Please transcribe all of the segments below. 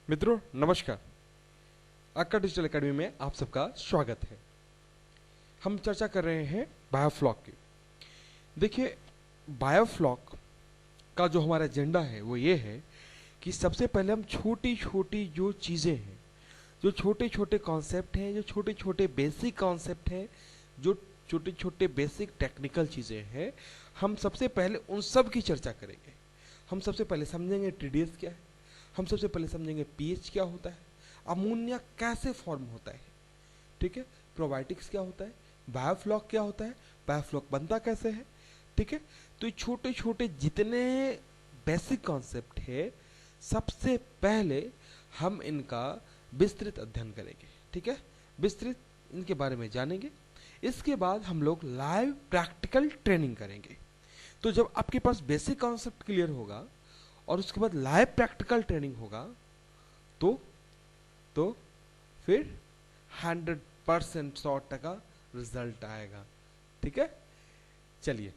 मित्रों नमस्कार। आका डिजिटल एकेडमी में आप सबका स्वागत है। हम चर्चा कर रहे हैं बायोफ्लॉक की। देखिए, बायोफ्लॉक का जो हमारा एजेंडा है वो ये है कि सबसे पहले हम छोटी छोटी जो चीज़ें हैं, जो छोटे छोटे कॉन्सेप्ट हैं, जो छोटे छोटे बेसिक कॉन्सेप्ट हैं, जो छोटे छोटे बेसिक टेक्निकल चीज़ें हैं, हम सबसे पहले उन सब की चर्चा करेंगे। हम सबसे पहले समझेंगे टीडीएस क्या है, हम सबसे पहले समझेंगे पीएच क्या होता है, अमोनिया कैसे फॉर्म होता है, ठीक है, प्रोबायोटिक्स क्या होता है, बायोफ्लॉक क्या होता है, बायोफ्लॉक बनता कैसे है, ठीक है। तो ये छोटे छोटे जितने बेसिक कॉन्सेप्ट है, सबसे पहले हम इनका विस्तृत अध्ययन करेंगे, ठीक है, विस्तृत इनके बारे में जानेंगे। इसके बाद हम लोग लाइव प्रैक्टिकल ट्रेनिंग करेंगे। तो जब आपके पास बेसिक कॉन्सेप्ट क्लियर होगा और उसके बाद लाइव प्रैक्टिकल ट्रेनिंग होगा तो फिर 100% 100% रिजल्ट आएगा, ठीक है। चलिए,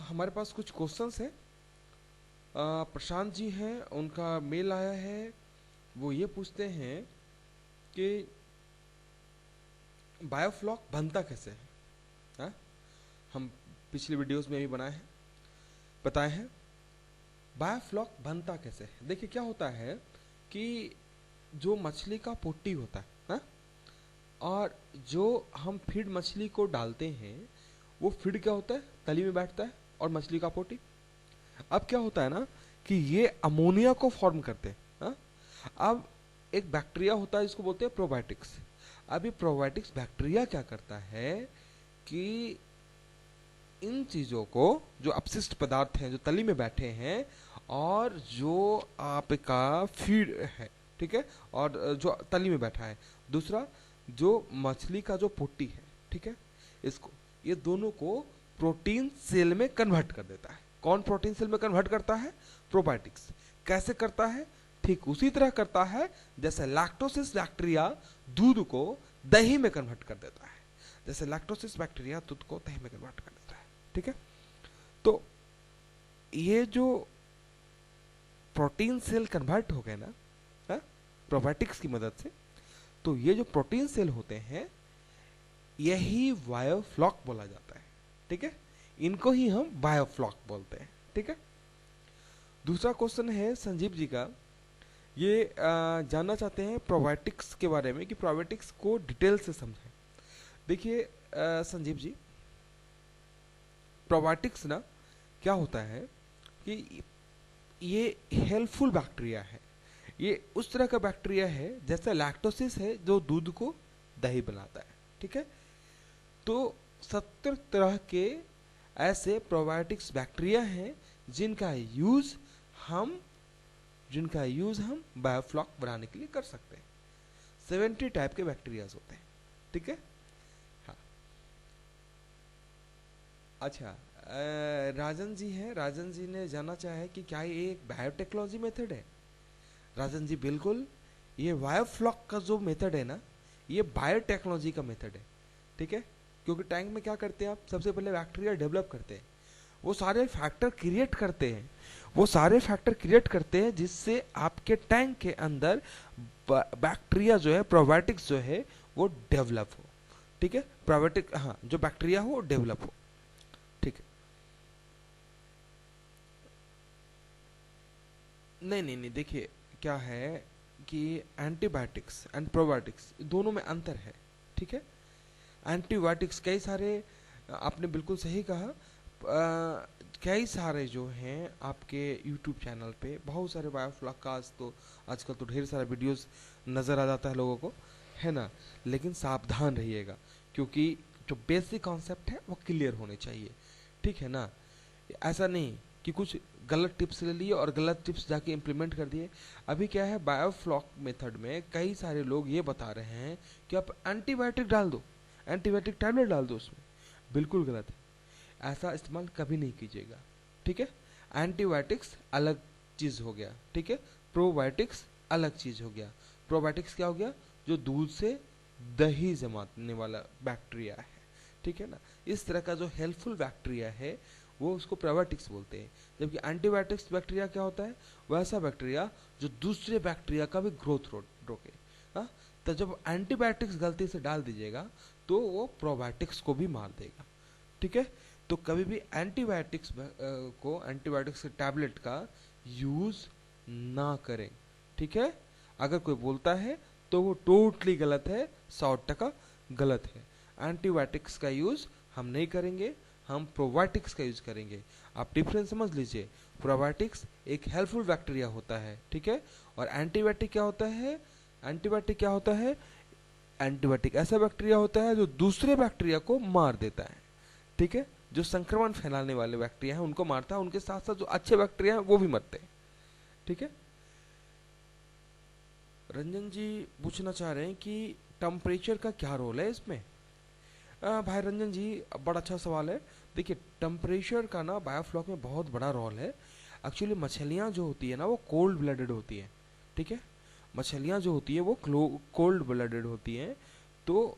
हमारे पास कुछ क्वेश्चंस हैं। प्रशांत जी हैं, उनका मेल आया है। वो ये पूछते हैं कि बायोफ्लॉक बनता कैसे है। हा? हम पिछली वीडियोस में भी बताए हैं बायोफ्लॉक बनता कैसे है। देखिए क्या होता है कि जो मछली का पोटी होता है हा? और जो हम फीड मछली को डालते हैं, वो फीड क्या होता है, तली में बैठता है, और मछली का पोटी। अब क्या होता है ना कि ये अमोनिया को फॉर्म करते हैं हा? अब एक बैक्टीरिया होता है जिसको बोलते हैं प्रोबायोटिक्स। अब ये प्रोबायोटिक्स बैक्टीरिया क्या करता है कि इन चीजों को, जो अपशिष्ट पदार्थ हैं जो तली में बैठे हैं और जो आपका फीड है, ठीक है, और जो तली में बैठा है, दूसरा जो मछली का जो पोटी है, ठीक है, इसको, ये दोनों को प्रोटीन सेल में कन्वर्ट कर देता है। कौन प्रोटीन सेल में कन्वर्ट करता है? प्रोबायोटिक्स। कैसे करता है? ठीक उसी तरह करता है जैसे लैक्टोसिस बैक्टीरिया दूध को दही में कन्वर्ट कर देता है, जैसे लैक्टोसिस बैक्टीरिया दूध को दही में कन्वर्ट कर देता है, ठीक है। तो ये जो प्रोटीन सेल कन्वर्ट हो गए ना प्रोबायोटिक्स की मदद से, तो ये जो प्रोटीन सेल होते हैं यही बायोफ्लॉक बोला जाता है, ठीक है। इनको ही हम बायोफ्लॉक बोलते हैं, ठीक है। दूसरा क्वेश्चन है संजीव जी का। ये जानना चाहते हैं प्रोबायोटिक्स के बारे में कि प्रोबायोटिक्स को डिटेल से समझें। देखिए संजीव जी, प्रोबायोटिक्स ना क्या होता है कि ये हेल्पफुल बैक्टीरिया है। ये उस तरह का बैक्टीरिया है जैसे लैक्टोसिस है जो दूध को दही बनाता है, ठीक है। तो 70 तरह के ऐसे प्रोबायोटिक्स बैक्टीरिया हैं जिनका यूज हम बायोफ्लॉक बनाने के लिए कर सकते हैं। 70 टाइप के बैक्टीरियाज होते हैं, ठीक है। हाँ, अच्छा, राजन जी हैं। राजन जी ने जानना चाहा है कि क्या ये एक बायोटेक्नोलॉजी मेथड है। राजन जी बिल्कुल, ये बायोफ्लॉक का जो मेथड है ना, ये बायोटेक्नोलॉजी का मेथड है, ठीक है। क्योंकि टैंक में क्या करते हैं आप, सबसे पहले बैक्टीरिया डेवलप करते हैं, वो सारे फैक्टर क्रिएट करते हैं जिससे आपके टैंक के अंदर बैक्टीरिया जो है, प्रोबायोटिक्स जो है वो डेवलप हो, ठीक है। प्रोबायोटिक, हाँ, जो बैक्टीरिया हो वो डेवलप हो, ठीक है। नहीं, देखिए क्या है कि एंटीबायोटिक्स एंड प्रोबायोटिक्स दोनों में अंतर है, ठीक है। एंटीबायोटिक्स कई सारे, आपने बिल्कुल सही कहा, कई सारे जो हैं आपके यूट्यूब चैनल पे बहुत सारे बायोफ्लॉक का आजकल तो ढेर सारा वीडियोस नज़र आ जाता है लोगों को, है ना। लेकिन सावधान रहिएगा क्योंकि जो बेसिक कॉन्सेप्ट है वो क्लियर होने चाहिए, ठीक है ना। ऐसा नहीं कि कुछ गलत टिप्स ले लिए और गलत टिप्स जाके इम्प्लीमेंट कर दिए। अभी क्या है, बायोफ्लॉक मेथड में कई सारे लोग ये बता रहे हैं कि आप एंटीबायोटिक डाल दो, एंटीबायोटिक टैबलेट डाल दो उसमें। बिल्कुल गलत है, ऐसा इस्तेमाल कभी नहीं कीजिएगा, ठीक है। एंटीबायोटिक्स अलग चीज़ हो गया, ठीक है। प्रोबायोटिक्स अलग चीज़ हो गया। प्रोबायोटिक्स क्या हो गया, जो दूध से दही जमाने वाला बैक्टीरिया है, ठीक है ना। इस तरह का जो हेल्पफुल बैक्टीरिया है वो उसको प्रोबायोटिक्स बोलते हैं। जबकि एंटीबायोटिक्स बैक्टीरिया क्या होता है, वैसा बैक्टीरिया जो दूसरे बैक्टीरिया का भी ग्रोथ रोके। हाँ, तो जब एंटीबायोटिक्स गलती से डाल दीजिएगा तो वो प्रोबायोटिक्स को भी मार देगा। ठीक है, तो कभी भी एंटीबायोटिक्स एंटीबायोटिक्स के टैबलेट का यूज ना करें। ठीक है, अगर कोई बोलता है तो वो टोटली गलत है, 100% गलत है। एंटीबायोटिक्स का यूज हम नहीं करेंगे, हम प्रोबायोटिक्स का यूज करेंगे। आप डिफरेंस समझ लीजिए, प्रोबायोटिक्स एक हेल्पफुल बैक्टीरिया होता है, ठीक है, और एंटीबायोटिक क्या होता है, एंटीबायोटिक क्या होता है, एंटीबायोटिक ऐसा बैक्टीरिया होता है जो दूसरे बैक्टीरिया को मार देता है। ठीक है, जो संक्रमण फैलाने वाले बैक्टीरिया हैं उनको मारता है, उनके साथ साथ जो अच्छे बैक्टीरिया हैं वो भी मरते हैं। ठीक है, रंजन जी पूछना चाह रहे हैं कि टेम्परेचर का क्या रोल है इसमें। भाई रंजन जी, बड़ा अच्छा सवाल है। देखिए, टेम्परेचर का ना बायोफ्लॉक में बहुत बड़ा रोल है। एक्चुअली मछलियाँ जो होती है ना वो कोल्ड ब्लडेड होती हैं। ठीक है, मछलियाँ जो होती है वो कोल्ड ब्लडेड होती हैं। तो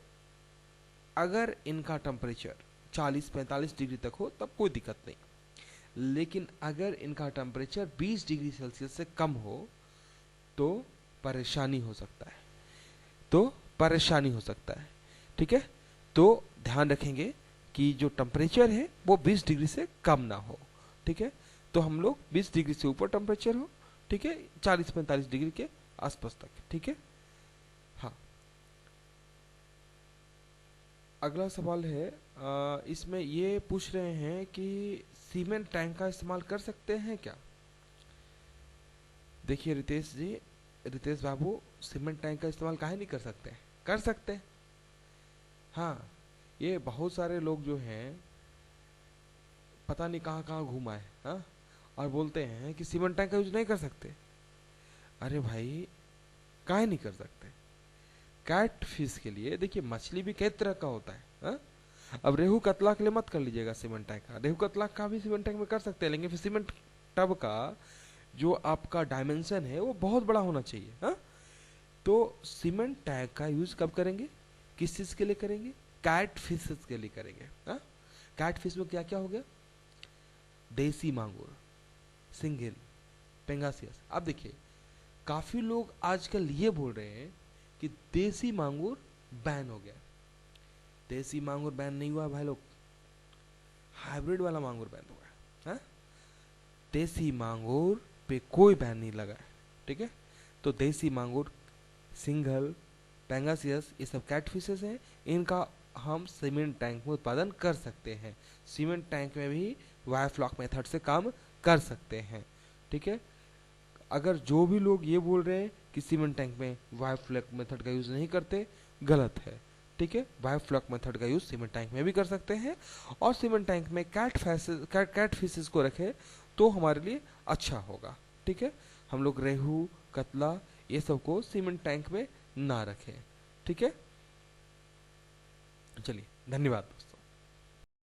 अगर इनका टेम्परेचर 40-45 डिग्री तक हो तब कोई दिक्कत नहीं, लेकिन अगर इनका टेम्परेचर 20 डिग्री सेल्सियस से कम हो तो परेशानी हो सकता है, तो परेशानी हो सकता है। ठीक है, तो ध्यान रखेंगे कि जो टेम्परेचर है वो 20 डिग्री से कम ना हो। ठीक है, तो हम लोग 20 डिग्री से ऊपर टेम्परेचर हो, ठीक है, 40-45 डिग्री के आसपास तक। ठीक है, हाँ। अगला सवाल है, इसमें ये पूछ रहे हैं कि सीमेंट टैंक का इस्तेमाल कर सकते हैं क्या। देखिए रितेश जी, रितेश बाबू, सीमेंट टैंक का इस्तेमाल काहे नहीं कर सकते, कर सकते हैं। हाँ, ये बहुत सारे लोग जो हैं पता नहीं कहाँ कहाँ घूम आए, हाँ, और बोलते हैं कि सीमेंट टैंक का यूज नहीं कर सकते। अरे भाई, काहे नहीं कर सकते। कैट फिश के लिए देखिए, मछली भी कई तरह का होता है, हाँ? अब रेहू कतला के लिए मत कर लीजिएगा सीमेंट टैंक का, रेहू कतला का भी सीमेंट टैंक में कर सकते हैं, लेकिन फिर सीमेंट टब का जो आपका डायमेंशन है वो बहुत बड़ा होना चाहिए। हाँ, तो सीमेंट टैंक का यूज कब करेंगे, किस चीज के लिए करेंगे, कैट फिशेस के लिए करेंगे। हाँ, कैट फिश में क्या क्या हो गया, देसी मांगुर, सिंगल, पेंगासियस। अब देखिए, काफी लोग आजकल ये बोल रहे हैं कि देसी मांगुर बैन हो गया। देसी मांगुर बैन नहीं हुआ भाई लोग, हाइब्रिड वाला मांगुर बैन हुआ है। देसी मांगुर पे कोई बैन नहीं लगा है। ठीक है, तो देसी मांगुर, सिंगल, पेंगासियस, ये सब कैटफिशेस हैं, इनका हम सीमेंट टैंक में उत्पादन कर सकते हैं। सीमेंट टैंक में भी बायोफ्लॉक मेथड से काम कर सकते हैं। ठीक है, अगर जो भी लोग ये बोल रहे हैं कि सीमेंट टैंक में बायोफ्लॉक मेथड का यूज नहीं करते, गलत है। ठीक है, बायोफ्लॉक मेथड का यूज सीमेंट टैंक में भी कर सकते हैं, और सीमेंट टैंक में कैट फिशेस को रखें तो हमारे लिए अच्छा होगा। ठीक है, हम लोग रेहू, कतला, ये सब को सीमेंट टैंक में ना रखें। ठीक है, चलिए, धन्यवाद दोस्तों।